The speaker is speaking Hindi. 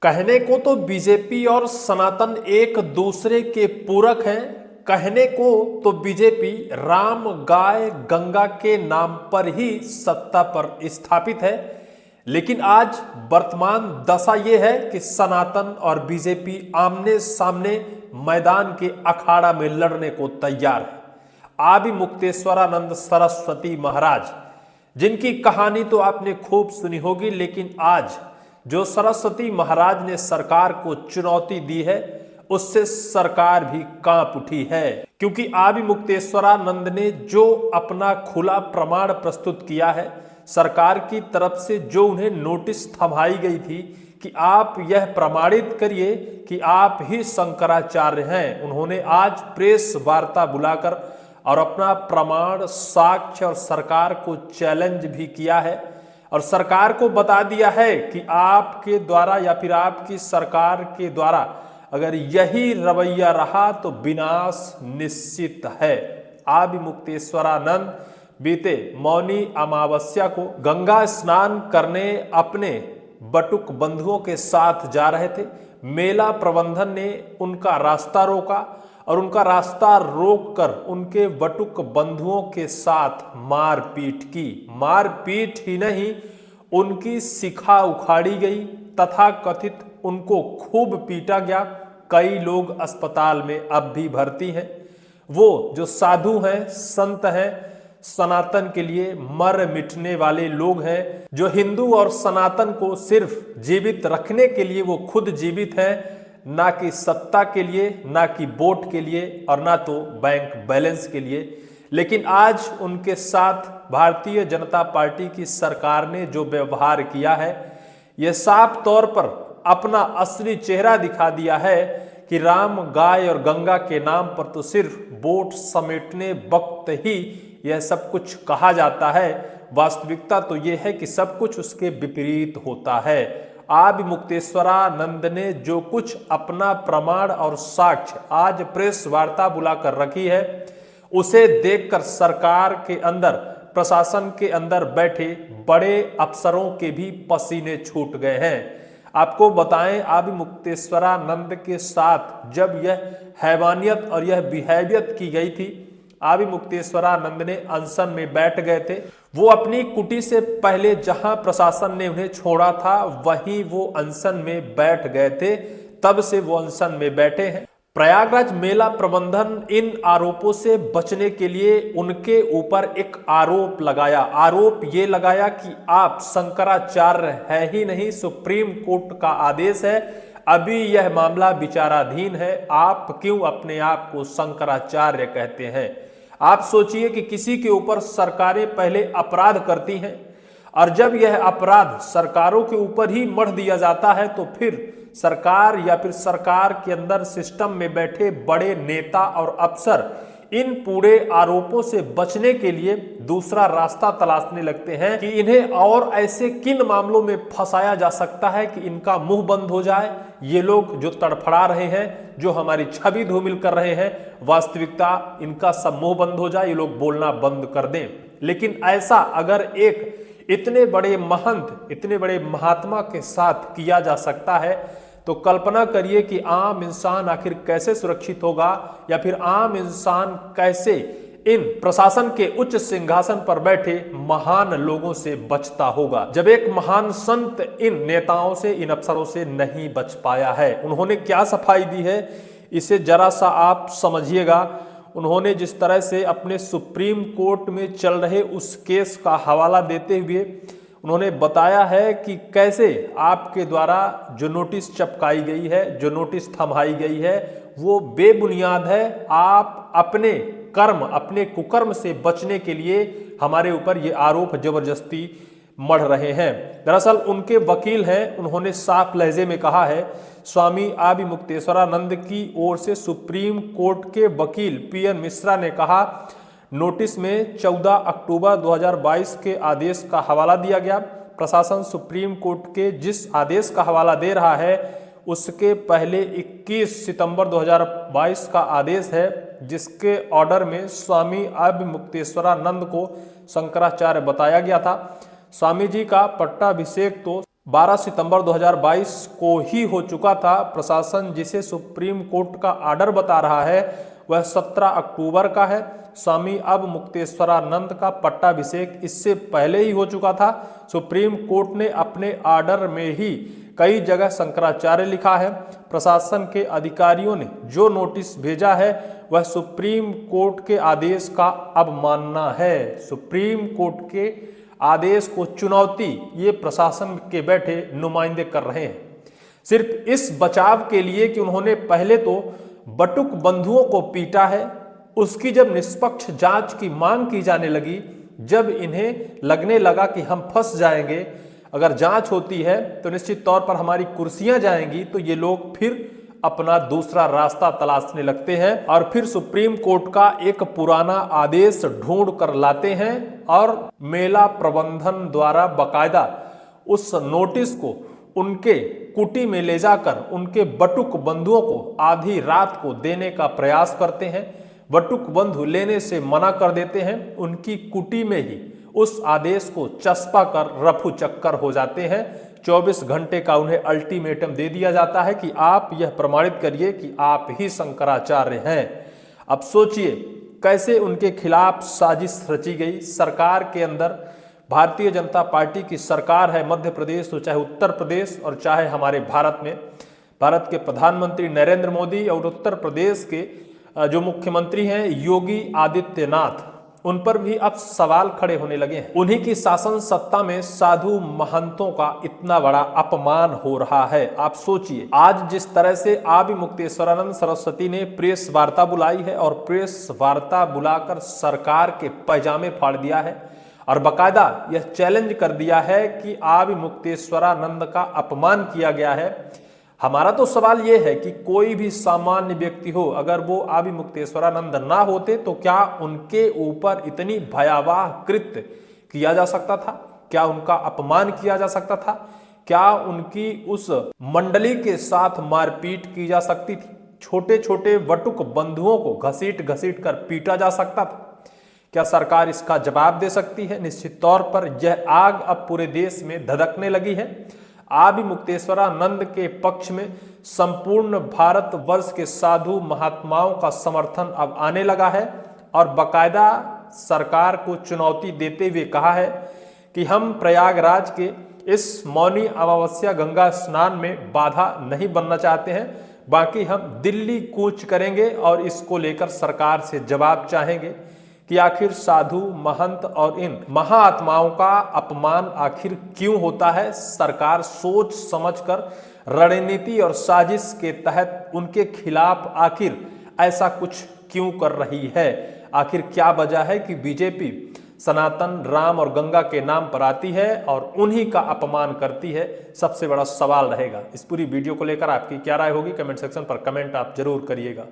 कहने को तो बीजेपी और सनातन एक दूसरे के पूरक हैं। कहने को तो बीजेपी राम गाय गंगा के नाम पर ही सत्ता पर स्थापित है, लेकिन आज वर्तमान दशा यह है कि सनातन और बीजेपी आमने सामने मैदान के अखाड़ा में लड़ने को तैयार है। आदि मुक्तेश्वरानंद सरस्वती महाराज, जिनकी कहानी तो आपने खूब सुनी होगी, लेकिन आज जो सरस्वती महाराज ने सरकार को चुनौती दी है, उससे सरकार भी कांप उठी है। क्योंकि आदि मुक्तेश्वरानंद ने जो अपना खुला प्रमाण प्रस्तुत किया है, सरकार की तरफ से जो उन्हें नोटिस थमाई गई थी कि आप यह प्रमाणित करिए कि आप ही शंकराचार्य हैं, उन्होंने आज प्रेस वार्ता बुलाकर और अपना प्रमाण साक्ष्य और सरकार को चैलेंज भी किया है और सरकार को बता दिया है कि आपके द्वारा या फिर आपकी सरकार के द्वारा अगर यही रवैया रहा तो विनाश निश्चित है। आदि मुक्तेश्वरानंद बीते मौनी अमावस्या को गंगा स्नान करने अपने बटुक बंधुओं के साथ जा रहे थे। मेला प्रबंधन ने उनका रास्ता रोका और उनका रास्ता रोककर उनके बटुक बंधुओं के साथ मारपीट की। मारपीट ही नहीं, उनकी शिखा उखाड़ी गई तथा कथित उनको खूब पीटा गया। कई लोग अस्पताल में अब भी भर्ती हैं। वो जो साधु हैं, संत हैं, सनातन के लिए मर मिटने वाले लोग हैं, जो हिंदू और सनातन को सिर्फ जीवित रखने के लिए वो खुद जीवित हैं, ना कि सत्ता के लिए, ना कि वोट के लिए और ना तो बैंक बैलेंस के लिए। लेकिन आज उनके साथ भारतीय जनता पार्टी की सरकार ने जो व्यवहार किया है, यह साफ तौर पर अपना असली चेहरा दिखा दिया है कि राम गाय और गंगा के नाम पर तो सिर्फ वोट समेटने वक्त ही यह सब कुछ कहा जाता है। वास्तविकता तो यह है कि सब कुछ उसके विपरीत होता है। आदि मुक्तेश्वरानंद ने जो कुछ अपना प्रमाण और साक्ष्य आज प्रेस वार्ता बुलाकर रखी है, उसे देखकर सरकार के अंदर, प्रशासन के अंदर बैठे बड़े अफसरों के भी पसीने छूट गए हैं। आपको बताएं, आदि मुक्तेश्वरानंद के साथ जब यह हैवानियत और यह बिहेवियत की गई थी, आदि मुक्तेश्वरानंद ने अनशन में बैठ गए थे। वो अपनी कुटी से पहले जहां प्रशासन ने उन्हें छोड़ा था, वहीं वो अनशन में बैठ गए थे। तब से वो अनशन में बैठे हैं। प्रयागराज मेला प्रबंधन इन आरोपों से बचने के लिए उनके ऊपर एक आरोप लगाया। आरोप ये लगाया कि आप शंकराचार्य है ही नहीं, सुप्रीम कोर्ट का आदेश है, अभी यह मामला विचाराधीन है, आप क्यों अपने आप को शंकराचार्य कहते हैं। आप सोचिए कि किसी के ऊपर सरकारें पहले अपराध करती हैं और जब यह अपराध सरकारों के ऊपर ही मढ़ दिया जाता है, तो फिर सरकार या फिर सरकार के अंदर सिस्टम में बैठे बड़े नेता और अफसर इन पूरे आरोपों से बचने के लिए दूसरा रास्ता तलाशने लगते हैं कि इन्हें और ऐसे किन मामलों में फंसाया जा सकता है कि इनका मुंह बंद हो जाए। ये लोग जो तड़फड़ा रहे हैं, जो हमारी छवि धूमिल कर रहे हैं, वास्तविकता इनका सब मुंह बंद हो जाए, ये लोग बोलना बंद कर दें। लेकिन ऐसा अगर एक इतने बड़े महंत, इतने बड़े महात्मा के साथ किया जा सकता है, तो कल्पना करिए कि आम इंसान आखिर कैसे सुरक्षित होगा या फिर आम इंसान कैसे इन प्रशासन के उच्च सिंहासन पर बैठे महान लोगों से बचता होगा, जब एक महान संत इन नेताओं से, इन अफसरों से नहीं बच पाया है। उन्होंने क्या सफाई दी है, इसे जरा सा आप समझिएगा। उन्होंने जिस तरह से अपने सुप्रीम कोर्ट में चल रहे उस केस का हवाला देते हुए उन्होंने बताया है कि कैसे आपके द्वारा जो नोटिस चपकाई गई है, जो नोटिस थमाई गई है, वो बेबुनियाद है। आप अपने कर्म, अपने कुकर्म से बचने के लिए हमारे ऊपर ये आरोप जबरदस्ती मढ़ रहे हैं। दरअसल उनके वकील हैं, उन्होंने साफ लहजे में कहा है, स्वामी आदि मुक्तेश्वरानंद की ओर से सुप्रीम कोर्ट के वकील पीएन मिश्रा ने कहा, नोटिस में 14 अक्टूबर 2022 के आदेश का हवाला दिया गया। प्रशासन सुप्रीम कोर्ट के जिस आदेश का हवाला दे रहा है, उसके पहले 21 सितंबर 2022 का आदेश है, जिसके ऑर्डर में स्वामी आदि मुक्तेश्वरानंद को शंकराचार्य बताया गया था। स्वामी जी का पट्टाभिषेक तो 12 सितंबर 2022 को ही हो चुका था। प्रशासन जिसे सुप्रीम कोर्ट का आर्डर बता रहा है वह 17 अक्टूबर का है। स्वामी अब मुक्तेश्वरानंद का पट्टाभिषेक इससे पहले ही हो चुका था। सुप्रीम कोर्ट ने अपने आर्डर में ही कई जगह शंकराचार्य लिखा है। प्रशासन के अधिकारियों ने जो नोटिस भेजा है वह सुप्रीम कोर्ट के आदेश का अवमानना है। सुप्रीम कोर्ट के आदेश को चुनौती ये प्रशासन के बैठे नुमाइंदे कर रहे हैं, सिर्फ इस बचाव के लिए कि उन्होंने पहले तो बटुक बंधुओं को पीटा है। उसकी जब निष्पक्ष जांच की मांग की जाने लगी, जब इन्हें लगने लगा कि हम फंस जाएंगे, अगर जांच होती है तो निश्चित तौर पर हमारी कुर्सियां जाएंगी, तो ये लोग फिर अपना दूसरा रास्ता तलाशने लगते हैं और फिर सुप्रीम कोर्ट का एक पुराना आदेश ढूंढ कर लाते हैं और मेला प्रबंधन द्वारा बकायदा उस नोटिस को उनके कुटी में ले जाकर उनके बटुक बंधुओं को आधी रात को देने का प्रयास करते हैं। बटुक बंधु लेने से मना कर देते हैं, उनकी कुटी में ही उस आदेश को चस्पा कर रफू चक्कर हो जाते हैं। 24 घंटे का उन्हें अल्टीमेटम दे दिया जाता है कि आप यह प्रमाणित करिए कि आप ही शंकराचार्य हैं। अब सोचिए कैसे उनके खिलाफ साजिश रची गई। सरकार के अंदर भारतीय जनता पार्टी की सरकार है, मध्य प्रदेश हो चाहे उत्तर प्रदेश और चाहे हमारे भारत में भारत के प्रधानमंत्री नरेंद्र मोदी और उत्तर प्रदेश के जो मुख्यमंत्री हैं योगी आदित्यनाथ, उन पर भी अब सवाल खड़े होने लगे हैं। उन्हीं की शासन सत्ता में साधु महंतों का इतना बड़ा अपमान हो रहा है। आप सोचिए आज जिस तरह से आदि मुक्तेश्वरानंद सरस्वती ने प्रेस वार्ता बुलाई है और प्रेस वार्ता बुलाकर सरकार के पैजामे फाड़ दिया है और बकायदा यह चैलेंज कर दिया है कि आदि मुक्तेश्वरानंद का अपमान किया गया है। हमारा तो सवाल यह है कि कोई भी सामान्य व्यक्ति हो, अगर वो आदि मुक्तेश्वरानंद ना होते तो क्या उनके ऊपर इतनी भयावह कृत्य किया जा सकता था? क्या उनका अपमान किया जा सकता था? क्या उनकी उस मंडली के साथ मारपीट की जा सकती थी? छोटे छोटे वटुक बंधुओं को घसीट घसीट कर पीटा जा सकता था? क्या सरकार इसका जवाब दे सकती है? निश्चित तौर पर यह आग अब पूरे देश में धधकने लगी है। आदि मुक्तेश्वरानंद के पक्ष में संपूर्ण भारत वर्ष के साधु महात्माओं का समर्थन अब आने लगा है और बकायदा सरकार को चुनौती देते हुए कहा है कि हम प्रयागराज के इस मौनी अमावस्या गंगा स्नान में बाधा नहीं बनना चाहते हैं, बाकी हम दिल्ली कूच करेंगे और इसको लेकर सरकार से जवाब चाहेंगे कि आखिर साधु महंत और इन महाआत्माओं का अपमान आखिर क्यों होता है। सरकार सोच समझकर रणनीति और साजिश के तहत उनके खिलाफ आखिर ऐसा कुछ क्यों कर रही है? आखिर क्या वजह है कि बीजेपी सनातन राम और गंगा के नाम पर आती है और उन्हीं का अपमान करती है? सबसे बड़ा सवाल रहेगा। इस पूरी वीडियो को लेकर आपकी क्या राय होगी? कमेंट सेक्शन पर कमेंट आप जरूर करिएगा।